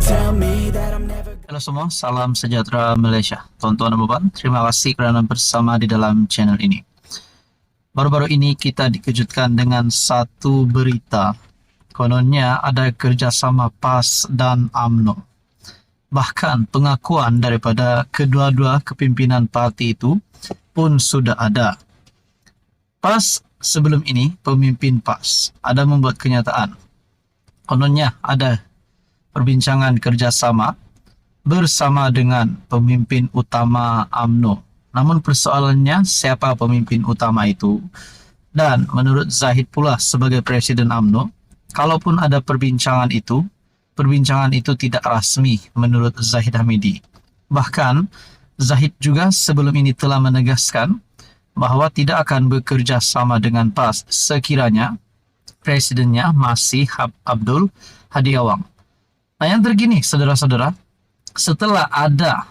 tell me that I'm never. Halo semua, salam sejahtera Malaysia. Tuan-tuan dan puan, terima kasih kerana bersama di dalam channel ini. Baru-baru ini kita dikejutkan dengan satu berita. Kononnya ada kerjasama PAS dan UMNO. Bahkan pengakuan daripada kedua-dua kepimpinan parti itu pun sudah ada. PAS sebelum ini, pemimpin PAS ada membuat kenyataan. Kononnya ada perbincangan kerjasama bersama dengan pemimpin utama UMNO. Namun persoalannya siapa pemimpin utama itu? Dan menurut Zahid pula sebagai Presiden UMNO, kalaupun ada perbincangan itu tidak rasmi menurut Zahid Hamidi. Bahkan Zahid juga sebelum ini telah menegaskan bahawa tidak akan bekerja sama dengan PAS sekiranya presidennya masih Abdul Hadi Awang. Nah, yang terkini, saudara-saudara, setelah ada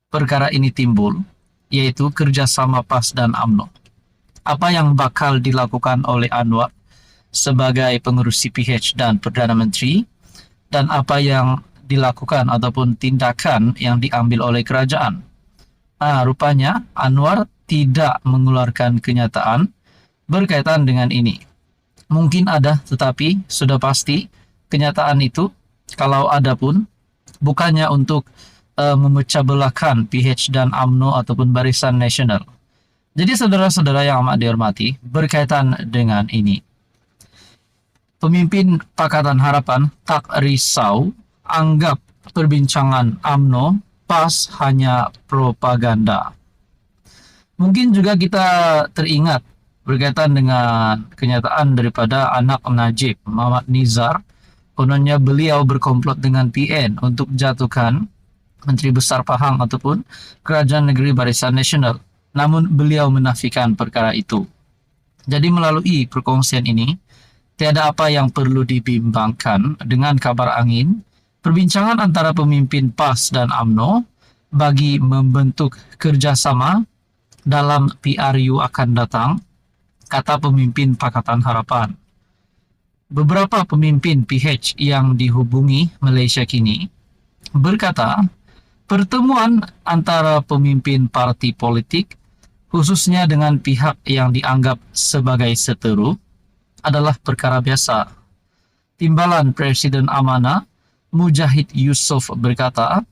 perkara ini timbul, yaitu kerjasama PAS dan UMNO, apa yang bakal dilakukan oleh Anwar sebagai pengerusi PH dan Perdana Menteri, dan apa yang dilakukan ataupun tindakan yang diambil oleh kerajaan. Nah, rupanya Anwar tidak mengeluarkan kenyataan berkaitan dengan ini. Mungkin ada, tetapi sudah pasti kenyataan itu, kalau ada pun, bukannya untuk memecah belahkan PH dan UMNO ataupun Barisan Nasional. Jadi saudara-saudara yang amat dihormati, berkaitan dengan ini, pemimpin Pakatan Harapan tak risau anggap perbincangan UMNO PAS hanya propaganda. Mungkin juga kita teringat berkaitan dengan kenyataan daripada anak Najib, Muhammad Nizar. Kononnya beliau berkomplot dengan PN untuk jatuhkan Menteri Besar Pahang ataupun Kerajaan Negeri Barisan Nasional. Namun beliau menafikan perkara itu. Jadi melalui perkongsian ini, tiada apa yang perlu dibimbangkan dengan kabar angin perbincangan antara pemimpin PAS dan UMNO bagi membentuk kerjasama dalam PRU akan datang, kata pemimpin Pakatan Harapan. Beberapa pemimpin PH yang dihubungi Malaysia kini berkata, pertemuan antara pemimpin parti politik, khususnya dengan pihak yang dianggap sebagai seteru, adalah perkara biasa. Timbalan Presiden Amanah, Mujahid Yusof berkata,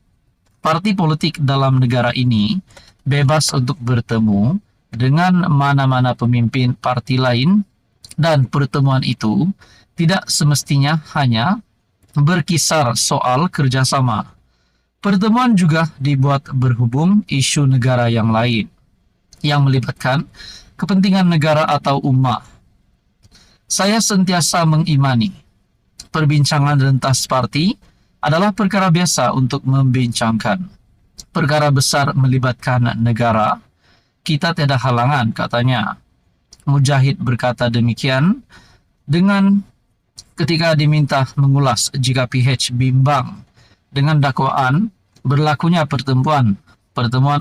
parti politik dalam negara ini bebas untuk bertemu dengan mana-mana pemimpin parti lain, dan pertemuan itu tidak semestinya hanya berkisar soal kerjasama. Pertemuan juga dibuat berhubung isu negara yang lain yang melibatkan kepentingan negara atau ummah. Saya sentiasa mengimani perbincangan rentas parti adalah perkara biasa untuk membincangkan. Perkara besar melibatkan negara, kita tiada halangan, katanya. Mujahid berkata demikian dengan ketika diminta mengulas jika PH bimbang dengan dakwaan berlakunya pertemuan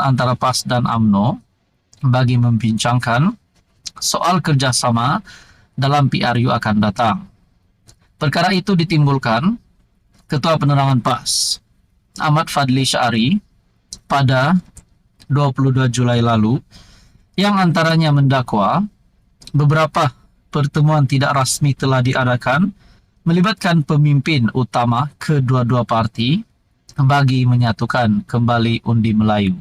antara PAS dan UMNO bagi membincangkan soal kerjasama dalam PRU akan datang. Perkara itu ditimbulkan Ketua Penerangan PAS Ahmad Fadli Syari pada 22 Julai lalu, yang antaranya mendakwa beberapa pertemuan tidak rasmi telah diadakan melibatkan pemimpin utama kedua-dua parti bagi menyatukan kembali undi Melayu.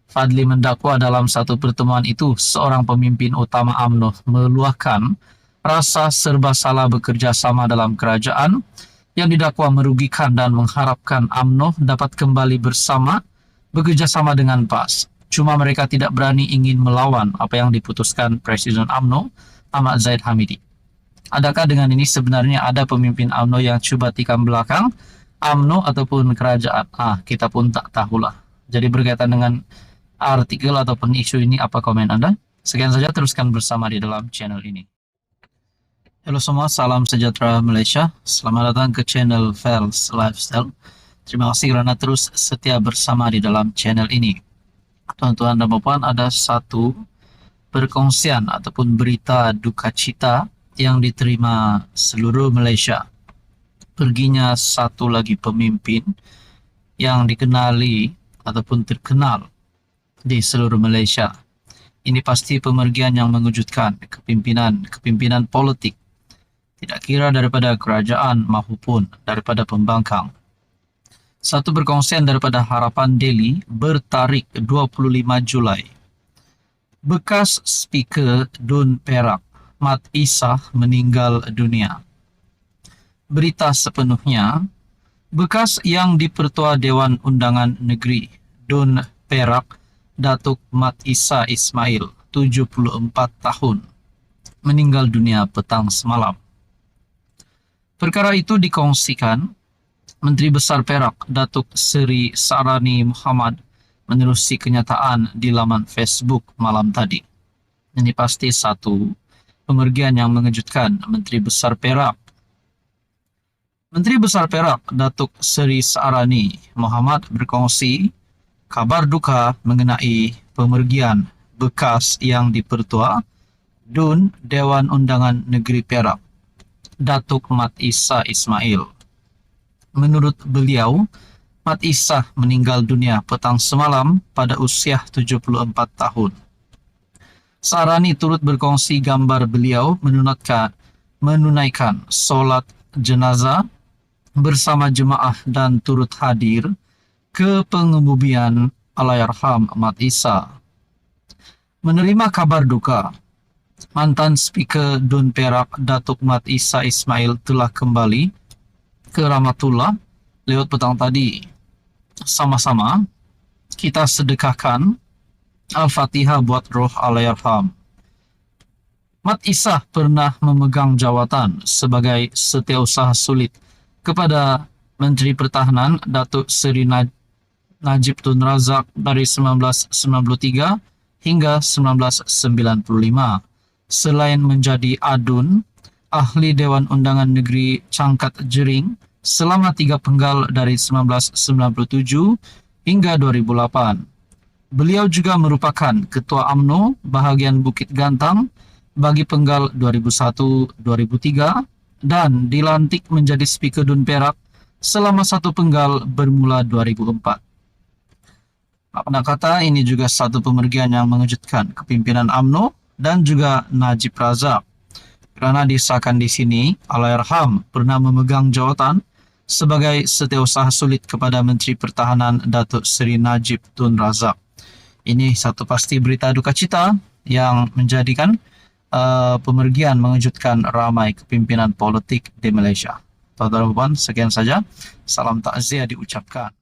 Fadli mendakwa dalam satu pertemuan itu seorang pemimpin utama UMNO meluahkan rasa serba salah bekerja sama dalam kerajaan yang didakwa merugikan dan mengharapkan UMNO dapat kembali bekerja sama dengan PAS. Cuma mereka tidak berani ingin melawan apa yang diputuskan Presiden UMNO Ahmad Zahid Hamidi. Adakah dengan ini sebenarnya ada pemimpin UMNO yang cuba tikam belakang UMNO ataupun kerajaan? Kita pun tak tahulah. Jadi berkaitan dengan artikel ataupun isu ini, apa komen Anda? Sekian saja, teruskan bersama di dalam channel ini. Halo semua, salam sejahtera Malaysia. Selamat datang ke channel Fels Lifestyle. Terima kasih kerana terus setia bersama di dalam channel ini. Tuan-tuan dan puan, ada satu perkongsian ataupun berita duka cita yang diterima seluruh Malaysia. perginya satu lagi pemimpin yang dikenali ataupun terkenal di seluruh Malaysia. Ini pasti pemergian yang mengejutkan kepimpinan politik, tidak kira daripada kerajaan maupun daripada pembangkang. Satu perkongsian daripada Harapan Daily bertarikh 25 Julai. Bekas Speaker Dun Perak, Mat Isah meninggal dunia. Berita sepenuhnya, bekas yang di-Pertua Dewan Undangan Negeri Dun Perak, Datuk Mat Isah Ismail, 74 tahun, meninggal dunia petang semalam. Perkara itu dikongsikan Menteri Besar Perak, Datuk Seri Sarani Muhammad, menerusi kenyataan di laman Facebook malam tadi. Ini pasti satu pemergian yang mengejutkan Menteri Besar Perak. Menteri Besar Perak, Datuk Seri Sarani Muhammad, berkongsi kabar duka mengenai pemergian bekas yang di-Pertua Dun Dewan Undangan Negeri Perak, Datuk Mat Isah Ismail. Menurut beliau, Mat Isah meninggal dunia petang semalam pada usia 74 tahun. Sarani turut berkongsi gambar beliau menunaikan solat jenazah bersama jemaah dan turut hadir ke pengebumian Allahyarham Mat Isah. Menerima kabar duka, mantan Speaker Dun Perak, Datuk Mat Isah Ismail telah kembali ke Rahmatullah lewat petang tadi. Sama-sama kita sedekahkan Al-Fatihah buat roh Allahyarham. Mat Isah pernah memegang jawatan sebagai setiausaha sulit kepada Menteri Pertahanan Datuk Seri Najib Tun Razak dari 1993 hingga 1995. Selain menjadi adun, ahli Dewan Undangan Negeri Cangkat Jering selama 3 penggal dari 1997 hingga 2008. Beliau juga merupakan Ketua UMNO bahagian Bukit Gantang bagi penggal 2001-2003 dan dilantik menjadi Speaker Dun Perak selama 1 penggal bermula 2004. Apa kata, ini juga satu pemergian yang mengejutkan kepimpinan UMNO dan juga Najib Razak. Kerana disahkan di sini, Allahyarham pernah memegang jawatan sebagai setiausaha sulit kepada Menteri Pertahanan Datuk Seri Najib Tun Razak. Ini satu pasti berita duka cita yang menjadikan pemergian mengejutkan ramai kepimpinan politik di Malaysia. Tuan-tuan dan puan, sekian saja. Salam takziah diucapkan.